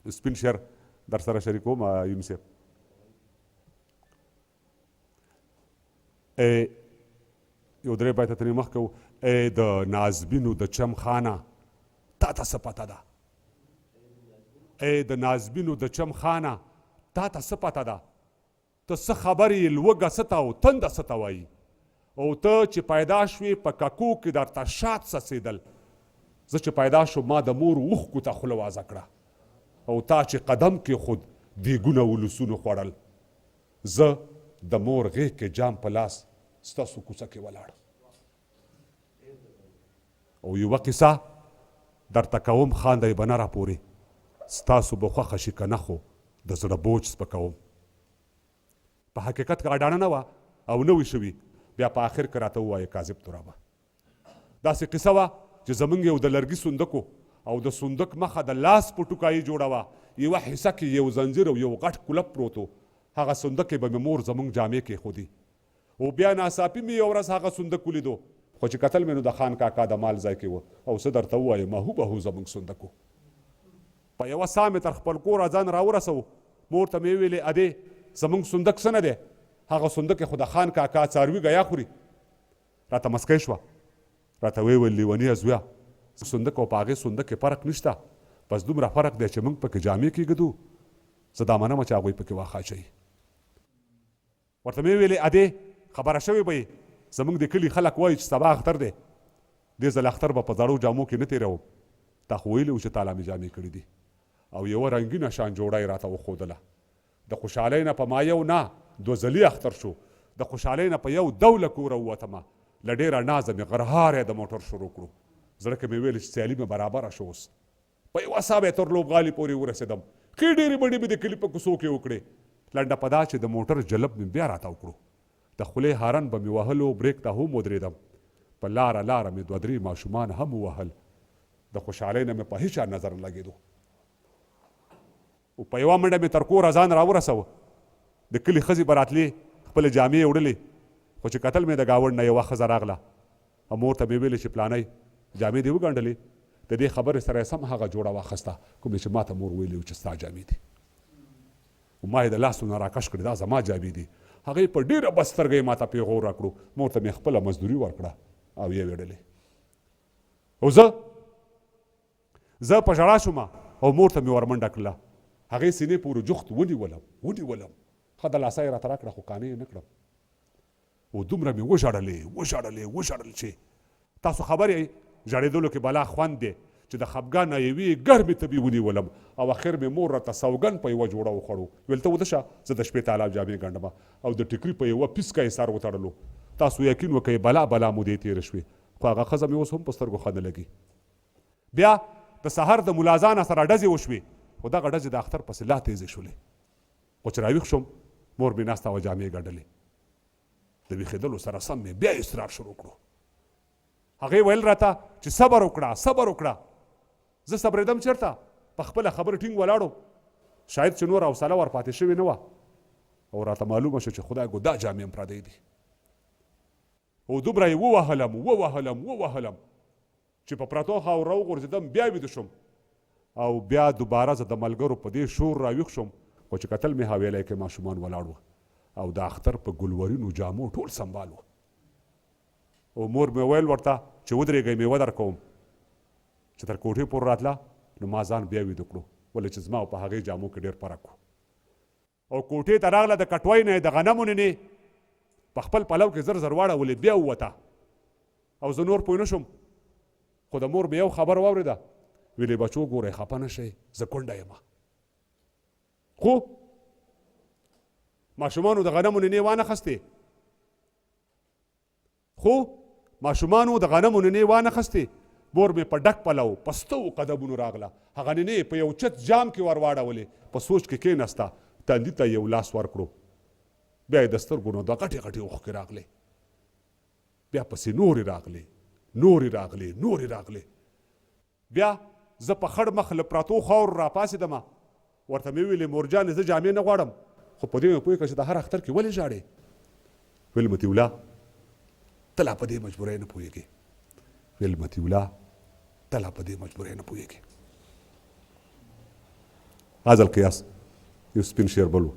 سپین شعر در سره شریکوم یونس صاحب. یو درې بیته ترې مخکې و، ای د نازبینو د چم خانه تا ته څه پته ده، ای د نازبینو د چم خانه تا ته څه پته ده، ته څه خبر یې لوږه څه ته او تنده څه ته وایي، او ته چې پیدا شوې په ککو کې درته شات څڅېدل، زه چې پیدا شوم ما د مور اوښکو ته خوله وازه کړه، او تا چې قدم کې خود دیګونه ولسونو خوړل، زه د مور غېږ کې جام په لاس ستاسو کوڅه کې ولاړ. او یوه قصه درته کوم خاندئ به نه راپورې، ستاسو به خوښه شي که نه خو د زړه بوج سپکوم. په حقیقت کې اډانه نه وه او نه وي شوي، بیا په آخر کې راته ووایه کاذب ترابه. داسې قصه وه چې زمونږ یو د لرګي صندوق او د صندوق مخه د لاس په ټوکایي جوړه وه، یوه حصه کې یو زنځیر او یو غټ کلب پروت و، هغه صندوق کې به مې مور زمونږ جامې کېښودي، او بیا ناڅاپي مې یو ورځ هغه صندوق ولیدو، خو چې کتل مې نو د خان کاکا د مال ځای کې و، او څه درته ووایم هو به هو زمونږ صندوق و. په یوه ساه مې تر خپل کوره ځان راورسو، مور ته مې ویلې ادې زمونږ صندوق څه نه دی، هغه صندوق خو د خان کاکا څاروي ګیا خوري. راته مسکی شوه، راته ویې ویل لیونیه زویه صندوق او په هغې صندوق کې فرق نشته، بس دومره فرق دی چې موږ پکې جامې کېږدو، زه دا منمه چې هغوی پکې واښه اچوي. ورته مې ویلې ادې خبره شوې به یې، زمونږ د کلي خلک وایي چې سبا اختر دی، دې ځل اختر به په زړو جامو کې نه تېروم، تا خو ویلي و چې تا لا مې جامې کړي دي. او یوه رنګینه شان جوړه یې راته وښودله، د خوشحالۍ نه په ما یو نه دوه ځلي اختر شو، د خوشحالۍ نه په یو ډوله کوره ووتمه، له ډېره نازه مې غرهار یې د موټر شروع کړو، زړه کې مې ویل چې سیالي مې برابره شو، اوس په یوه ساه به یې تر لوبغالي پورې ورسېدم، ښې ډېرې بډې مې د کلي په کوڅو کې وکړې، لنډه په دا چې د موټر جلب مې بیا راته وکړو، د خولې هارن به مې وهلو، بریک ته هم ودرېدم، په لاره لاره مې دوه درې ماشومان هم ووهل، د خوشحالۍ نه مې په هیچا نظر نه لګېدو. او په یوه منډه مې تر کوره ځان راورسوه، د کلي ښځې به راتلې خپلې جامې یې وړلې، خو چې کتل مې د ګاونډ نه یوه ښځه راغله، او مور ته مې ویلې چې پلانۍ جامې دې وګنډلې، د دې خبرې سره یې سم هغه جوړه واخیسته کومې چې ما ته مور ویلې و چې ستا جامې دي، او ما یې د لاسو نه راکش کړې دا زما جامې دي، هغې په ډېره بدسترګۍ ما ته پیغور راکړو، مور ته مې خپله مزدوري ورکړه او یې ویډلې. او زه په ژړا شوم او مور ته مې ورمنډه کړله، هغې سینې پورې جوخت ونیولم ښه د لاسه یې راته راکړه خو قانع یې نه کړم، او دومره مې وژړل چې تاسو خبر یې ژړېدلو کې بلا خوند دی چې د خفګان نه یوې ګرمې تبې ونیولم، او اخر مې مور راته سوګند په یوه جوړه وخوړو، ویل ته وده شه زه د شپې تالا جامې ګنډم، او د ټیکري په یوه پیسکه یې سر وتړلو، تاسو یقین وکئ بلا مودې تېرې شوې، خو هغه ښځه مې اوس هم په سترګو ښه نه لګي. بیا د سهار د ملازانه سره ډزې وشوې، خو دغه ډزې د اختر پسې لا تیزې شولې، خو چې راویښ شوم مور مې ناسته وه جامې ګنډلې، د ویښېدلو سره سم مې بیا اصرار شروع کړو، هغې ویل راته چې صبر وکړه، زه صبرېدم چېرته، په خپله خبره ټینګ ولاړو، شاید چې نور حوصله ورپاتې شوې نه وه، او راته معلومه شو چې خدای ګو دا جامې هم پردی دي، او دومره یې ووهلم چې په پرتو خاورو وغورځېدم، بیا ویده شوم، او بیا دوباره زه د ملګرو په دې شور راویښ شوم، خو چې کتل مې حویلی کې ماشومان ولاړ وو، او د اختر په ګلورینو جامو ټول سنبال وو، او مور مې ویل ورته چې ودرېږئ میوه در کوم، چې تر کوټې پورې راتله نو ما ځان بیا ویده کړو، ولې چې زما او په هغې جامو کې ډېر فرق و، او کوټې ته راغله د کټوۍ نه یې د غنمو نینې په خپل پلو کې زر واړولې، بیا ووته، او زه نور پوه نه شوم، خو د مور مې یو خبر واورېده، ویلې بچو ګورئ خفه نه شئ زه کونډه یم، خو ماشومانو د غنمو نینې وانخستې، مور مې په ډک پلو په ستو قدمونو راغله، هغه نینې په یو چت جام کې ور واړولې، په سوچ کې کېناسته، تندي ته یو لاس ورکړو، بیا یې د سترګو نه دوه غټې اوښکې راغلې، بیا پسې نورې راغلې، بیا زه په خړ مخ له پرتو خاورو راپاڅېدم، ورته مې ویلې مورجانې زه جامې نه غواړم، خو په دې مې پوه کړه چې د هر اختر کې ولې ژاړې، ویل متي الله ته لا په دې مجبورۍ نه پوهېږې، غزل کې یاست یو سپین شیربل و